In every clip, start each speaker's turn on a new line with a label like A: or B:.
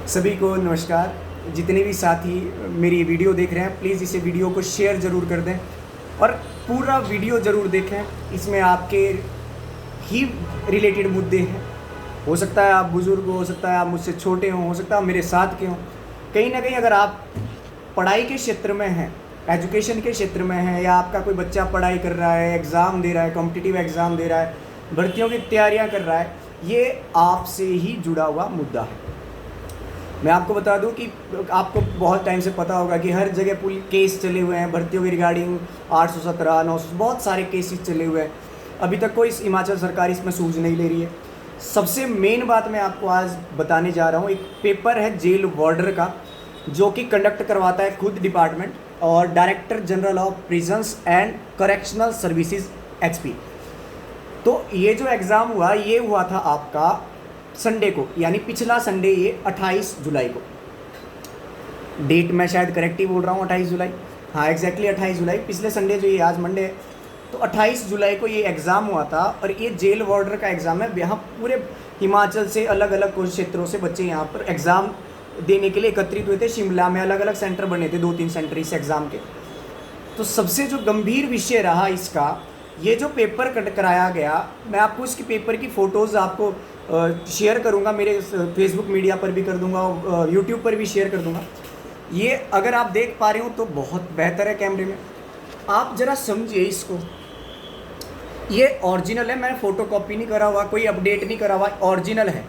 A: सभी को नमस्कार। जितने भी साथी मेरी वीडियो देख रहे हैं प्लीज़ इसे वीडियो को शेयर ज़रूर कर दें और पूरा वीडियो ज़रूर देखें। इसमें आपके ही रिलेटेड मुद्दे हैं। हो सकता है आप बुज़ुर्ग हो सकता है आप मुझसे छोटे हो सकता है आप मेरे साथ के हों। कहीं ना कहीं अगर आप पढ़ाई के क्षेत्र में हैं, एजुकेशन के क्षेत्र में हैं, या आपका कोई बच्चा पढ़ाई कर रहा है, एग्ज़ाम दे रहा है, कॉम्पिटिटिव एग्ज़ाम दे रहा है, भर्तियों की तैयारियां कर रहा है, ये आपसे ही जुड़ा हुआ मुद्दा है। मैं आपको बता दूं कि आपको बहुत टाइम से पता होगा कि हर जगह पुल केस चले हुए हैं भर्तियों के रिगार्डिंग 817, 900 बहुत सारे केसेस चले हुए हैं। अभी तक कोई हिमाचल सरकार इसमें सूझ नहीं ले रही है। सबसे मेन बात मैं आपको आज बताने जा रहा हूँ, एक पेपर है जेल वार्डर का जो कि कंडक्ट करवाता है खुद डिपार्टमेंट और director general of prisons and correctional services HP। तो ये जो एग्ज़ाम हुआ ये हुआ था आपका संडे को, यानी पिछला संडे, ये 28 जुलाई को। डेट मैं शायद करेक्ट ही बोल रहा हूँ, 28 जुलाई, हाँ एग्जैक्टली 28 जुलाई, पिछले संडे जो ये आज मंडे है। तो 28 जुलाई को ये एग्ज़ाम हुआ था और ये जेल वार्डर का एग्ज़ाम है। यहाँ पूरे हिमाचल से अलग अलग कुछ क्षेत्रों से बच्चे यहाँ पर एग्ज़ाम देने के लिए एकत्रित हुए थे। शिमला में अलग अलग सेंटर बने थे, 2-3 सेंटर इस एग्ज़ाम के। तो सबसे जो गंभीर विषय रहा इसका, ये जो पेपर कराया गया, मैं आपको इसकी पेपर की फ़ोटोज़ आपको शेयर करूंगा, मेरे फेसबुक मीडिया पर भी कर दूंगा, यूट्यूब पर भी शेयर कर दूंगा। ये अगर आप देख पा रहे हो तो बहुत बेहतर है कैमरे में। आप ज़रा समझिए इसको, ये ओरिजिनल है, मैंने फ़ोटो कॉपी नहीं करा हुआ, कोई अपडेट नहीं करा हुआ, ओरिजिनल है।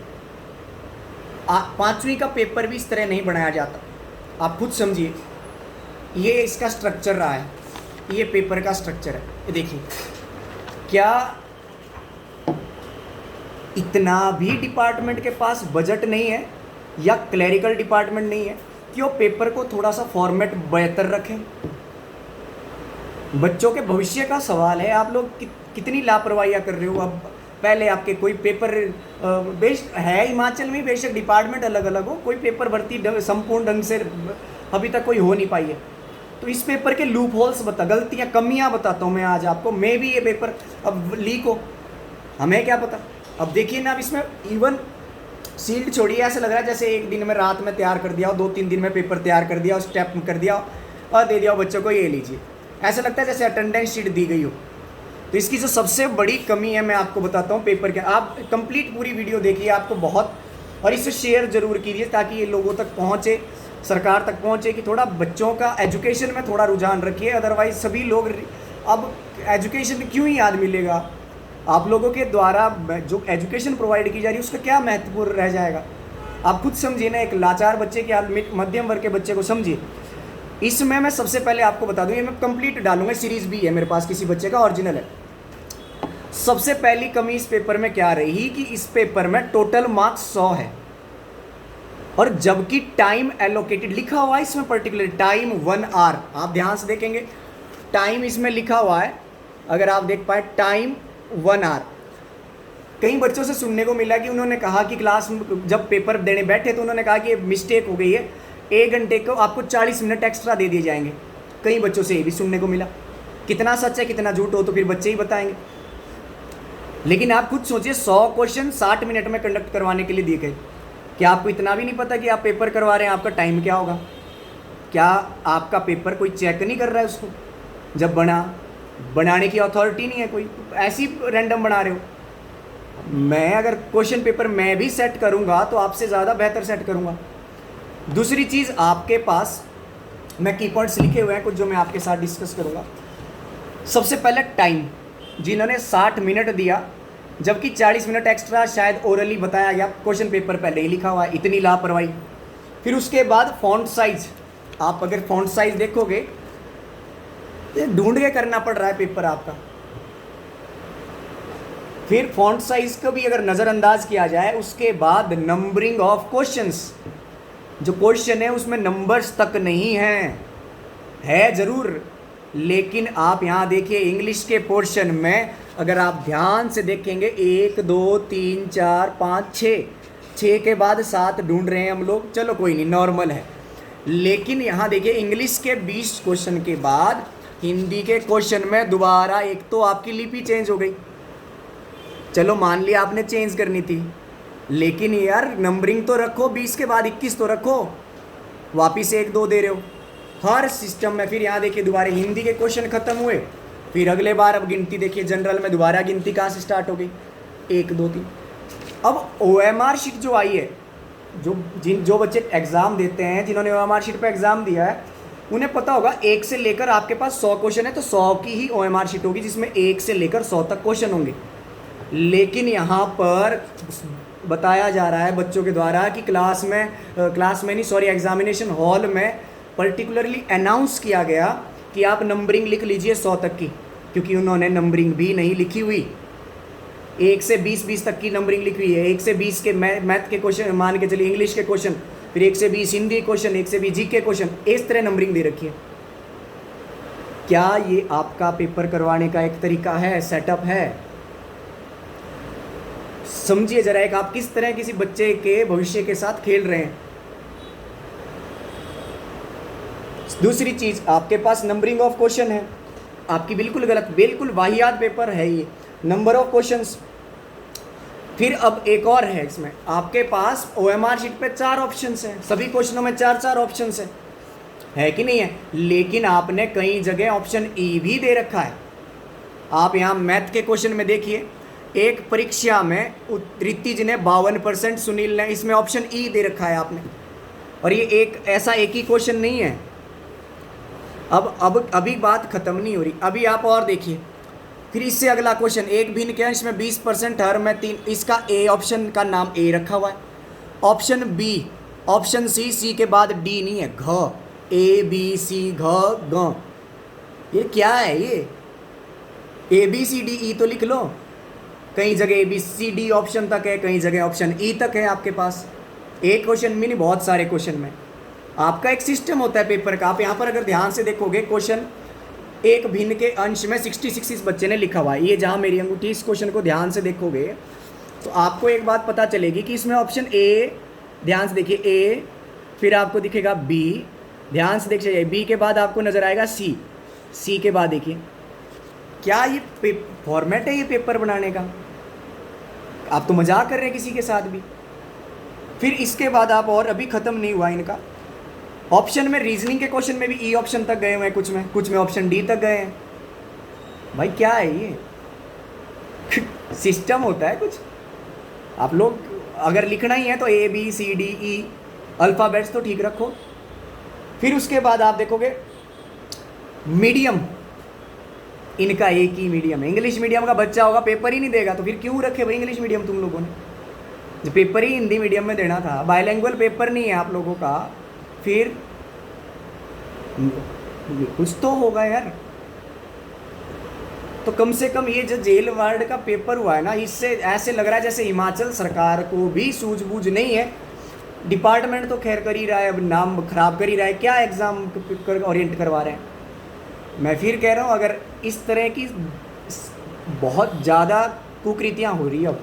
A: 5वीं का पेपर भी इस तरह नहीं बनाया जाता। आप खुद समझिए, ये इसका स्ट्रक्चर रहा है, ये पेपर का स्ट्रक्चर है। ये देखिए, क्या इतना भी डिपार्टमेंट के पास बजट नहीं है या क्लरिकल डिपार्टमेंट नहीं है कि वो पेपर को थोड़ा सा फॉर्मेट बेहतर रखें? बच्चों के भविष्य का सवाल है। आप लोग कितनी लापरवाहियाँ कर रहे हो। अब पहले आपके कोई पेपर बेस्ट है हिमाचल में, बेशक डिपार्टमेंट अलग अलग हो, कोई पेपर भर्ती संपूर्ण ढंग से अभी तक कोई हो नहीं पाई है। तो इस पेपर के लूप होल्स गलतियाँ, कमियाँ बताता हूँ मैं आज आपको। मैं भी ये पेपर अब लीक हो, हमें क्या पता। अब देखिए ना, अब इसमें इवन सील्ड छोड़िए, ऐसा लग रहा है जैसे एक दिन में रात में तैयार कर दिया हो, 2-3 दिन में पेपर तैयार कर दिया, स्टेप कर दिया और दे दिया बच्चों को, ये लीजिए। ऐसा लगता है जैसे अटेंडेंस शीट दी गई हो। तो इसकी जो सबसे बड़ी कमी है मैं आपको बताता हूँ पेपर के। आप कंप्लीट पूरी वीडियो देखिए, आपको बहुत, और इसे शेयर ज़रूर कीजिए ताकि ये लोगों तक पहुँचे, सरकार तक पहुँचे कि थोड़ा बच्चों का एजुकेशन में थोड़ा रुझान रखिए। अदरवाइज़ सभी लोग, अब एजुकेशन क्यों ही याद मिलेगा आप लोगों के द्वारा जो एजुकेशन प्रोवाइड की जा रही है उसका क्या महत्वपूर्ण रह जाएगा। आप खुद समझिए ना, एक लाचार बच्चे के हाल, मध्यम वर्ग के बच्चे को समझिए। इसमें मैं सबसे पहले आपको बता दूं, ये मैं कंप्लीट डालूंगा, सीरीज भी है मेरे पास, किसी बच्चे का ओरिजिनल है। सबसे पहली कमी इस पेपर में क्या रही कि इस पेपर में टोटल मार्क्स 100 है और जबकि टाइम एलोकेटेड लिखा हुआ है इसमें, पर्टिकुलर टाइम 1 आवर। आप ध्यान से देखेंगे टाइम इसमें लिखा हुआ है, अगर आप देख पाए टाइम 1 आवर। कई बच्चों से सुनने को मिला कि उन्होंने कहा कि क्लास जब पेपर देने बैठे तो उन्होंने कहा कि मिस्टेक हो गई है, 1 घंटे को आपको 40 मिनट एक्स्ट्रा दे दिए जाएंगे। कई बच्चों से ये भी सुनने को मिला। कितना सच है कितना झूठ हो तो फिर बच्चे ही बताएंगे। लेकिन आप खुद सोचिए, 100 क्वेश्चन 60 मिनट में कंडक्ट करवाने के लिए दिए गए। क्या आपको इतना भी नहीं पता कि आप पेपर करवा रहे हैं, आपका टाइम क्या होगा? क्या आपका पेपर कोई चेक नहीं कर रहा है उसको? जब बनाने की अथॉरिटी नहीं है कोई, ऐसी रैंडम बना रहे हो। मैं अगर क्वेश्चन पेपर मैं भी सेट करूंगा तो आपसे ज़्यादा बेहतर सेट करूंगा। दूसरी चीज़, आपके पास मैं की पॉइंट्स लिखे हुए हैं कुछ जो मैं आपके साथ डिस्कस करूंगा। सबसे पहले टाइम, जिन्होंने 60 मिनट दिया जबकि 40 मिनट एक्स्ट्रा शायद ओरली बताया गया, क्वेश्चन पेपर पहले ही लिखा हुआ है, इतनी लापरवाही। फिर उसके बाद फॉन्ट साइज, आप अगर फॉन्ट साइज देखोगे ये ढूंढ के करना पड़ रहा है पेपर आपका। फिर फॉन्ट साइज को भी अगर नज़रअंदाज किया जाए, उसके बाद नंबरिंग ऑफ क्वेश्चंस, जो क्वेश्चन है उसमें नंबर्स तक नहीं है ज़रूर, लेकिन आप यहाँ देखिए इंग्लिश के पोर्शन में अगर आप ध्यान से देखेंगे 1 2 3 4 5 6 के बाद 7 ढूंढ रहे हैं हम लोग, चलो कोई नहीं, नॉर्मल है। लेकिन यहाँ देखिए इंग्लिश के 20 क्वेश्चन के बाद हिंदी के क्वेश्चन में दोबारा एक तो आपकी लिपि चेंज हो गई, चलो मान लिया आपने चेंज करनी थी, लेकिन यार नंबरिंग तो रखो, 20 के बाद 21 तो रखो, वापिस 1 2 दे रहे हो हर सिस्टम में। फिर यहाँ देखिए दोबारा हिंदी के क्वेश्चन खत्म हुए, फिर अगले बार अब गिनती देखिए जनरल में दोबारा गिनती कहाँ से स्टार्ट हो गई, 1 2 3। अब OMR शीट जो आई है, जो बच्चे एग्ज़ाम देते हैं, जिन्होंने OMR शीट पे एग्ज़ाम दिया है, उन्हें पता होगा 1 से लेकर आपके पास 100 क्वेश्चन है तो 100 की ही OMR शीट होगी जिसमें 1 से लेकर 100 तक क्वेश्चन होंगे। लेकिन यहाँ पर बताया जा रहा है बच्चों के द्वारा कि क्लास में नहीं सॉरी एग्जामिनेशन हॉल में पर्टिकुलरली अनाउंस किया गया कि आप नंबरिंग लिख लीजिए 100 तक की, क्योंकि उन्होंने नंबरिंग भी नहीं लिखी हुई। 1 से 20 तक की नंबरिंग लिखी हुई है। 1 से 20 के मैथ के क्वेश्चन मान के चलिए, इंग्लिश के क्वेश्चन, फिर 1 से 20 हिंदी क्वेश्चन, 1 से 20 GK क्वेश्चन, इस तरह नंबरिंग दे रखी है। क्या ये आपका पेपर करवाने का एक तरीका है, सेटअप है? समझिए जरा एक आप किस तरह किसी बच्चे के भविष्य के साथ खेल रहे हैं। दूसरी चीज, आपके पास नंबरिंग ऑफ क्वेश्चन है, आपकी बिल्कुल गलत, बिल्कुल वाहियात पेपर है ये, नंबर ऑफ क्वेश्चंस। फिर अब एक और है इसमें, आपके पास OMR शीट पे 4 ऑप्शंस हैं, सभी क्वेश्चनों में 4 ऑप्शंस है कि नहीं है? लेकिन आपने कई जगह ऑप्शन E भी दे रखा है। आप यहाँ मैथ के क्वेश्चन में देखिए, एक परीक्षा में ऋतिज ने 52%, सुनील ने, इसमें ऑप्शन E दे रखा है आपने। और ये एक ही क्वेश्चन नहीं है। अब अभी बात खत्म नहीं हो रही, अभी आप और देखिए। फिर इससे अगला क्वेश्चन, एक भिन्न के अंश में 20% हर में 3, इसका A ऑप्शन का नाम A रखा हुआ है, ऑप्शन B, ऑप्शन C के बाद D नहीं है, घ, ABC घ ग, ये क्या है? ये ABCDE तो लिख लो, कई जगह ABCD ऑप्शन तक है, कई जगह ऑप्शन E तक है आपके पास। एक क्वेश्चन में नहीं, बहुत सारे क्वेश्चन में। आपका एक सिस्टम होता है पेपर का। आप यहाँ पर अगर ध्यान से देखोगे, क्वेश्चन एक भिन्न के अंश में 66 इस बच्चे ने लिखा हुआ है, ये जहाँ मेरी अंगूठी, इस क्वेश्चन को ध्यान से देखोगे तो आपको एक बात पता चलेगी कि इसमें ऑप्शन A, ध्यान से देखिए A, फिर आपको दिखेगा B, ध्यान से देखिए B के बाद आपको नज़र आएगा C के बाद देखिए, क्या ये फॉर्मेट है ये पेपर बनाने का? आप तो मजाक कर रहे हैं किसी के साथ भी। फिर इसके बाद आप, और अभी ख़त्म नहीं हुआ इनका, ऑप्शन में रीजनिंग के क्वेश्चन में भी E ऑप्शन तक गए हुए हैं, कुछ में ऑप्शन D तक गए हैं। भाई क्या है ये? सिस्टम होता है कुछ। आप लोग अगर लिखना ही है तो ABCDE अल्फ़ाबेट्स तो ठीक रखो। फिर उसके बाद आप देखोगे मीडियम, इनका एक ही मीडियम है। इंग्लिश मीडियम का बच्चा होगा, पेपर ही नहीं देगा, तो फिर क्यों रखे भाई इंग्लिश मीडियम तुम लोगों ने? जो पेपर ही हिंदी मीडियम में देना था, बायलैंग्वेज पेपर नहीं है आप लोगों का, फिर कुछ तो होगा यार। तो कम से कम ये जो जेल वार्ड का पेपर हुआ है ना, इससे ऐसे लग रहा है जैसे हिमाचल सरकार को भी सूझबूझ नहीं है। डिपार्टमेंट तो खैर कर ही रहा है, अब नाम खराब कर ही रहा है, क्या एग्ज़ाम ओरिएंट करवा रहे हैं। मैं फिर कह रहा हूँ, अगर इस तरह की बहुत ज़्यादा कुकृतियाँ हो रही है, अब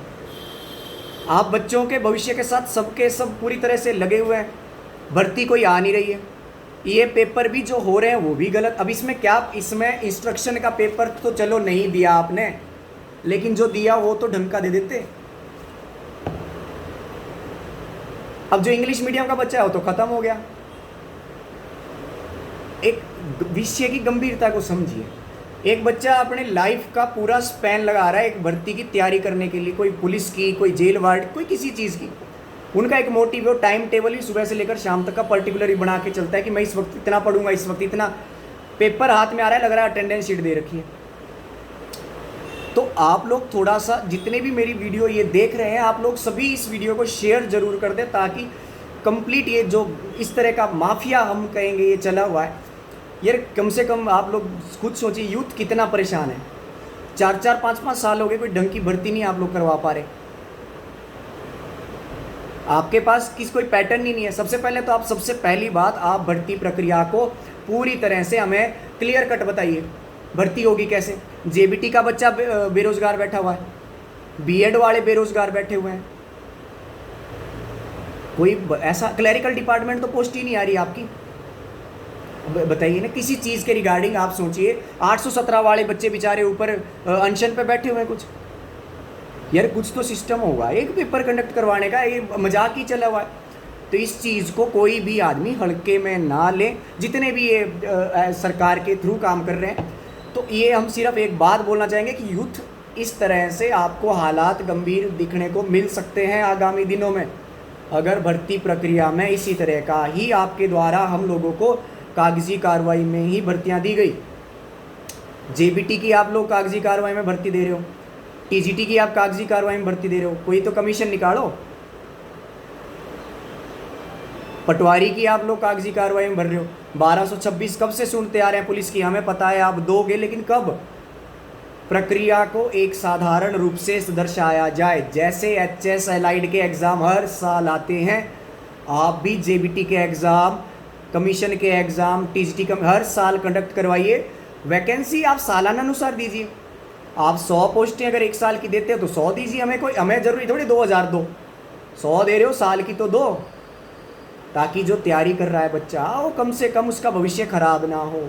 A: आप बच्चों के भविष्य के साथ सबके सब पूरी तरह से लगे हुए हैं, भर्ती कोई आ नहीं रही है, ये पेपर भी जो हो रहे हैं वो भी गलत। अब इसमें क्या, इसमें इंस्ट्रक्शन का पेपर तो चलो नहीं दिया आपने, लेकिन जो दिया वो तो ढंग का दे देते। अब जो इंग्लिश मीडियम का बच्चा है वो तो ख़त्म हो गया। एक विषय की गंभीरता को समझिए। एक बच्चा अपने लाइफ का पूरा स्पैन लगा रहा है एक भर्ती की तैयारी करने के लिए, कोई पुलिस की, कोई जेल वार्ड, कोई किसी चीज़ की। उनका एक मोटिव, वो टाइम टेबल ही सुबह से लेकर शाम तक का पर्टिकुलर ही बना के चलता है कि मैं इस वक्त इतना पढ़ूंगा, इस वक्त इतना। पेपर हाथ में आ रहा है, लग रहा है अटेंडेंस शीट दे रखी है। तो आप लोग थोड़ा सा, जितने भी मेरी वीडियो ये देख रहे हैं, आप लोग सभी इस वीडियो को शेयर ज़रूर कर दें, ताकि कंप्लीट ये जो इस तरह का माफिया हम कहेंगे ये चला हुआ है, यार कम से कम आप लोग खुद सोचिए यूथ कितना परेशान है। 4-4, 5-5 साल हो गए, कोई ढंग की भर्ती नहीं आप लोग करवा पा रहे। आपके पास कोई पैटर्न ही नहीं है। सबसे पहले तो आप, सबसे पहली बात, आप भर्ती प्रक्रिया को पूरी तरह से हमें क्लियर कट बताइए। भर्ती होगी कैसे? JBT का बच्चा बेरोजगार बैठा हुआ है, BEd वाले बेरोजगार बैठे हुए हैं, कोई ऐसा क्लरिकल डिपार्टमेंट तो पोस्ट ही नहीं आ रही आपकी। बताइए ना, किसी चीज़ के रिगार्डिंग आप सोचिए। 817 वाले बच्चे बेचारे ऊपर अनशन पे बैठे हुए हैं कुछ। यार कुछ तो सिस्टम होगा एक पेपर कंडक्ट करवाने का, ये मजाक ही चला हुआ है। तो इस चीज़ को कोई भी आदमी हल्के में ना ले, जितने भी ये सरकार के थ्रू काम कर रहे हैं। तो ये हम सिर्फ एक बात बोलना चाहेंगे कि यूथ इस तरह से आपको हालात गंभीर दिखने को मिल सकते हैं आगामी दिनों में, अगर भर्ती प्रक्रिया में इसी तरह का ही आपके द्वारा हम लोगों को कागजी कार्रवाई में ही भर्तियां दी गई। जेबीटी की आप लोग कागजी कार्रवाई में भर्ती दे रहे हो, टीजीटी की आप कागजी कार्रवाई में भर्ती दे रहे हो, कोई तो कमीशन निकालो। पटवारी की आप लोग कागजी कार्रवाई में भर रहे हो। 1226 कब से सुनते आ रहे हैं पुलिस की, हमें पता है आप दोगे, लेकिन कब? प्रक्रिया को एक साधारण रूप से दर्शाया जाए, जैसे एचएस एलाइड के एग्ज़ाम हर साल आते हैं, आप भी जेबीटी के एग्ज़ाम, कमीशन के एग्ज़ाम, टीजीटी का हर साल कंडक्ट करवाइए। वैकेंसी आप सालाना अनुसार दीजिए। आप 100 पोस्टें अगर एक साल की देते हो तो 100 दीजिए, हमें ज़रूरी थोड़ी 2000 दो, 100 दे रहे हो साल की तो दो, ताकि जो तैयारी कर रहा है बच्चा वो कम से कम उसका भविष्य खराब ना हो।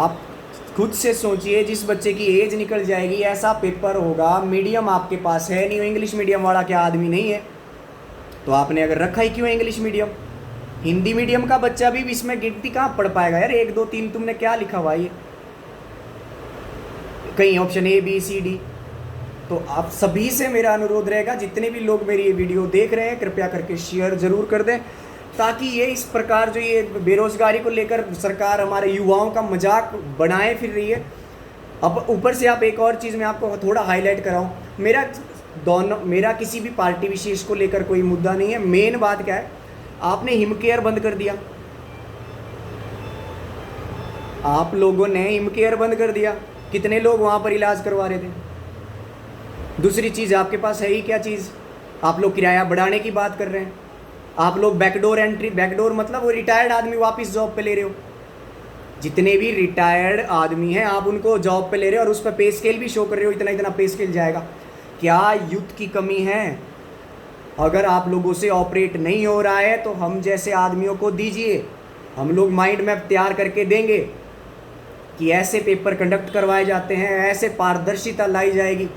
A: आप खुद से सोचिए, जिस बच्चे की एज निकल जाएगी, ऐसा पेपर होगा, मीडियम आपके पास है नहीं, इंग्लिश मीडियम वाला क्या आदमी नहीं है, तो आपने अगर रखा ही क्यों इंग्लिश मीडियम? हिंदी मीडियम का बच्चा भी इसमें गिनती कहाँ पढ़ पाएगा यार? 1 2 3 तुमने क्या लिखा हुआ है? कहीं option A B C D. तो आप सभी से मेरा अनुरोध रहेगा, जितने भी लोग मेरी ये वीडियो देख रहे हैं, कृपया करके शेयर ज़रूर कर दें, ताकि ये इस प्रकार जो ये बेरोज़गारी को लेकर सरकार हमारे युवाओं का मजाक बनाए फिर रही है। अब ऊपर से आप एक और चीज़ मैं आपको थोड़ा हाईलाइट कराऊँ, मेरा किसी भी पार्टी विशेष को लेकर कोई मुद्दा नहीं है। मेन बात क्या है, आपने हिमकेयर बंद कर दिया, आप लोगों ने हिमकेयर बंद कर दिया, कितने लोग वहाँ पर इलाज करवा रहे थे? दूसरी चीज़ आपके पास है ही क्या चीज़? आप लोग किराया बढ़ाने की बात कर रहे हैं, आप लोग बैकडोर एंट्री, बैकडोर मतलब वो रिटायर्ड आदमी वापस जॉब पे ले रहे हो। जितने भी रिटायर्ड आदमी हैं आप उनको जॉब पे ले रहे हो और उस पर पे स्केल भी शो कर रहे हो, इतना इतना पे स्केल जाएगा। क्या यूथ की कमी है? अगर आप लोगों से ऑपरेट नहीं हो रहा है तो हम जैसे आदमियों को दीजिए, हम लोग माइंड मैप तैयार करके देंगे कि ऐसे पेपर कंडक्ट करवाए जाते हैं, ऐसे पारदर्शिता लाई जाएगी।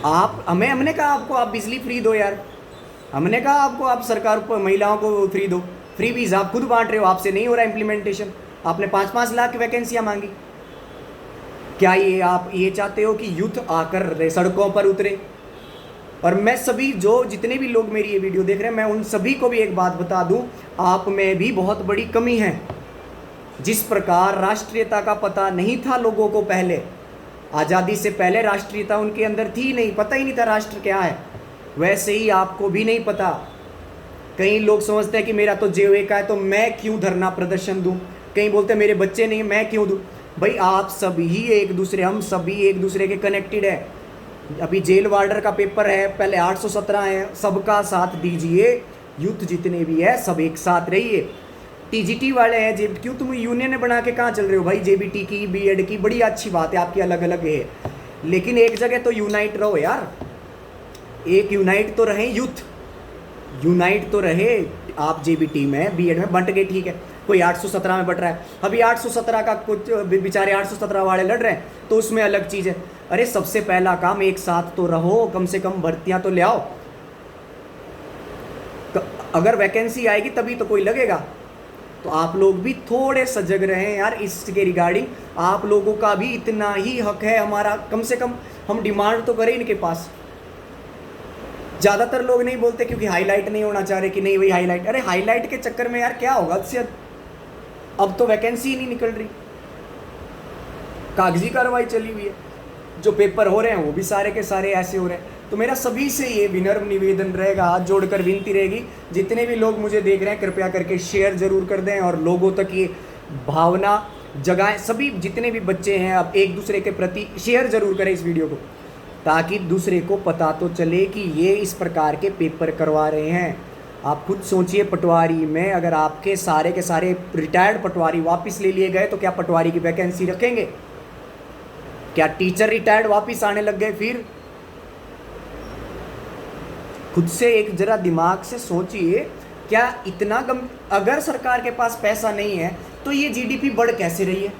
A: हमने कहा आपको आप बिजली फ्री दो यार, हमने कहा आपको आप सरकार को महिलाओं को फ्री दो, फ्री बीज आप खुद बांट रहे हो, आपसे नहीं हो रहा इम्प्लीमेंटेशन। आपने 5-5 लाख की वैकेंसियाँ मांगी। क्या ये आप ये चाहते हो कि यूथ आकर सड़कों पर उतरे? और मैं सभी जितने भी लोग मेरी ये वीडियो देख रहे हैं, मैं उन सभी को भी एक बात बता दूं, आप में भी बहुत बड़ी कमी है। जिस प्रकार राष्ट्रीयता का पता नहीं था लोगों को, पहले आज़ादी से पहले राष्ट्रीयता उनके अंदर थी नहीं, पता ही नहीं था राष्ट्र क्या है, वैसे ही आपको भी नहीं पता। कई लोग समझते हैं कि मेरा तो जेवे का है तो मैं क्यों धरना प्रदर्शन दूं, कहीं बोलते हैं मेरे बच्चे नहीं मैं क्यों दूं। भाई आप सभी हम सभी एक दूसरे के कनेक्टेड है। अभी जेल वार्डर का पेपर है, पहले 817 है, सबका साथ दीजिए, यूथ जितने भी है सब एक साथ रहिए। टीजीटी वाले हैं, क्यों तुम यूनियन बना के कहाँ चल रहे हो भाई? जेबीटी की, बीएड की, बड़ी अच्छी बात है आपकी, अलग अलग है, लेकिन एक जगह तो यूनाइट रहो यार, एक यूनाइट तो रहे, यूथ यूनाइट तो रहे। आप जेबीटी में, बीएड में बंट गए, ठीक है, कोई 817 में बट रहा है, अभी 817 का कुछ बेचारे 817 वाले लड़ रहे हैं तो उसमें अलग चीज़ है। अरे सबसे पहला काम एक साथ तो रहो, कम से कम भर्तियां तो ले आओ। अगर वैकेंसी आएगी तभी तो कोई लगेगा। तो आप लोग भी थोड़े सजग रहें यार इसके रिगार्डिंग। आप लोगों का भी इतना ही हक है, हमारा कम से कम हम डिमांड तो करें इनके पास। ज़्यादातर लोग नहीं बोलते क्योंकि हाईलाइट नहीं होना चाह रहे कि नहीं वही हाईलाइट। अरे हाईलाइट के चक्कर में यार क्या होगा इससे? अब तो वैकेंसी ही नहीं निकल रही, कागजी कार्रवाई चली हुई है, जो पेपर हो रहे हैं वो भी सारे के सारे ऐसे हो रहे हैं। तो मेरा सभी से ये विनम्र निवेदन रहेगा, हाथ जोड़कर विनती रहेगी, जितने भी लोग मुझे देख रहे हैं कृपया करके शेयर ज़रूर कर दें और लोगों तक ये भावना जगाएं। सभी जितने भी बच्चे हैं अब एक दूसरे के प्रति शेयर ज़रूर करें इस वीडियो को, ताकि दूसरे को पता तो चले कि ये इस प्रकार के पेपर करवा रहे हैं। आप खुद सोचिए, पटवारी में अगर आपके सारे के सारे रिटायर्ड पटवारी वापस ले लिए गए तो क्या पटवारी की वैकेंसी रखेंगे? क्या टीचर रिटायर्ड वापस आने लग गए? फिर खुद से एक जरा दिमाग से सोचिए, क्या इतना अगर सरकार के पास पैसा नहीं है तो ये जीडीपी बढ़ कैसे रही है?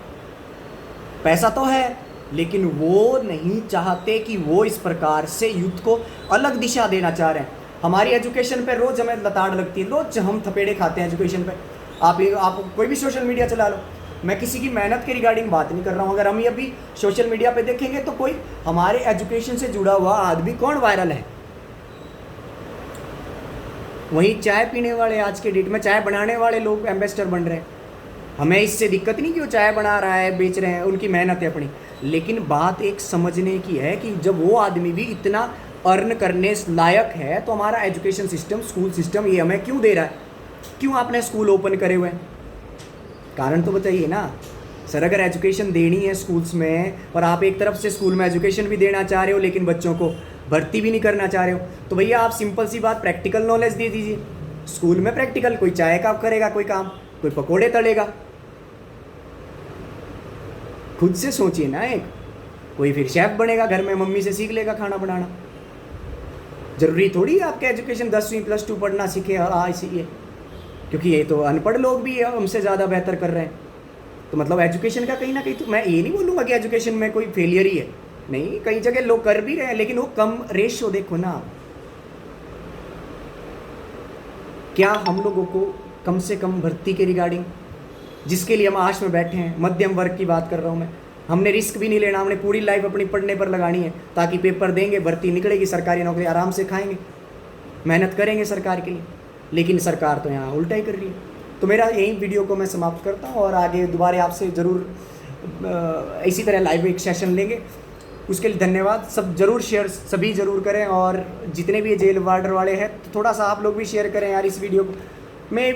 A: पैसा तो है, लेकिन वो नहीं चाहते कि वो इस प्रकार से यूथ को अलग दिशा देना चाह रहे हैं। हमारी एजुकेशन पे रोज़ हमें लताड़ लगती है, रोज़ हम थपेड़े खाते हैं एजुकेशन पे। आप कोई भी सोशल मीडिया चला लो, मैं किसी की मेहनत के रिगार्डिंग बात नहीं कर रहा हूँ। अगर हम ये अभी सोशल मीडिया पे देखेंगे तो कोई हमारे एजुकेशन से जुड़ा हुआ आदमी कौन वायरल है? वहीं चाय पीने वाले, आज के डेट में चाय बनाने वाले लोग एम्बेसडर बन रहे हैं। हमें इससे दिक्कत नहीं कि वो चाय बना रहा है, बेच रहे हैं, उनकी मेहनत है अपनी। लेकिन बात एक समझने की है कि जब वो आदमी भी इतना अर्न करने लायक है तो हमारा एजुकेशन सिस्टम, स्कूल सिस्टम ये हमें क्यों दे रहा है? क्यों आपने स्कूल ओपन करे हुए हैं? कारण तो बताइए ना सर। अगर एजुकेशन देनी है स्कूल्स में और आप एक तरफ से स्कूल में एजुकेशन भी देना चाह रहे हो लेकिन बच्चों को भर्ती भी नहीं करना चाह रहे हो, तो भैया आप सिंपल सी बात प्रैक्टिकल नॉलेज दे दीजिए। स्कूल में प्रैक्टिकल, कोई चाय का करेगा कोई काम, कोई पकोड़े तलेगा। खुद से सोचिए ना, एक कोई फिर शेफ बनेगा घर में, मम्मी से सीख लेगा खाना बनाना। जरूरी थोड़ी आपके एजुकेशन 10वीं +2 पढ़ना सीखे और सीखे, क्योंकि ये तो अनपढ़ लोग भी हमसे ज़्यादा बेहतर कर रहे हैं। तो मतलब एजुकेशन का कहीं ना कहीं, तो मैं ये नहीं बोलूँगा कि एजुकेशन में कोई फेलियर ही है, नहीं, कई जगह लोग कर भी रहे हैं, लेकिन वो कम रेशो देखो ना। क्या हम लोगों को कम से कम भर्ती के रिगार्डिंग, जिसके लिए हम आश में बैठे हैं, मध्यम वर्ग की बात कर रहा हूँ मैं, हमने रिस्क भी नहीं लेना, हमने पूरी लाइफ अपनी पढ़ने पर लगानी है ताकि पेपर देंगे, भर्ती निकलेगी, सरकारी नौकरी आराम से खाएंगे, मेहनत करेंगे सरकार के लिए। लेकिन सरकार तो यहाँ उल्टा ही कर रही है। तो मेरा यही वीडियो को मैं समाप्त करता हूँ और आगे दोबारा आपसे ज़रूर इसी तरह लाइव एक सेशन लेंगे। उसके लिए धन्यवाद। सब जरूर शेयर सभी ज़रूर करें, और जितने भी जेल वार्डर वाले हैं तो थोड़ा सा आप लोग भी शेयर करें यार इस वीडियो को। मैं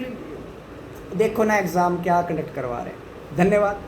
A: देखो ना एग्ज़ाम क्या कंडक्ट करवा रहे हैं। धन्यवाद।